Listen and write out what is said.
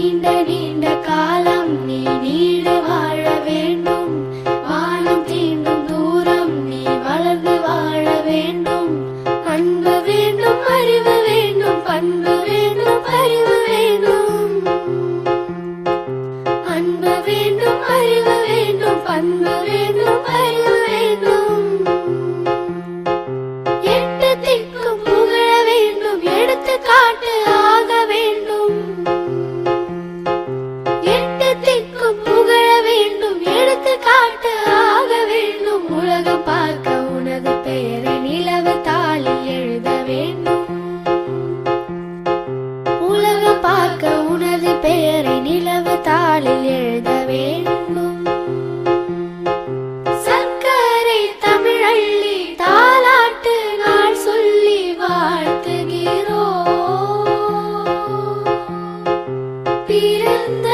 நீண்ட நீண்ட காலம் நீ நீடு வாழ வேண்டும். வானம் தீண்டும் தூரம் நீ வளர்ந்து வாழ வேண்டும். அன்பு வேண்டும், அறிவு வேண்டும், பண்பு வேண்டும், அறிவு வேண்டும். அன்பு வேண்டும், அறிவு வேண்டும், பண்பு வேண்டும், அறிவு வேண்டும். எட்டு திக்கும் புகழ வேண்டும், எடுத்துக்காட்டு ஆக வேண்டும். எட்டு திக்கும் புகழ வேண்டும், எடுத்துக்காட்டு ஆக வேண்டும். உலகம் பார்க்க உனது பெயரை நிலவு தாளில் எழுத வேண்டும். உலகம் பார்க்க உனது பெயரை நிலவு தாளில் எழுத வேண்டும். சர்க்கரை தமிழள்ளி தாலாட்டு நாள் சொல்லி வாழ்த்துகிறோம். பிறந்த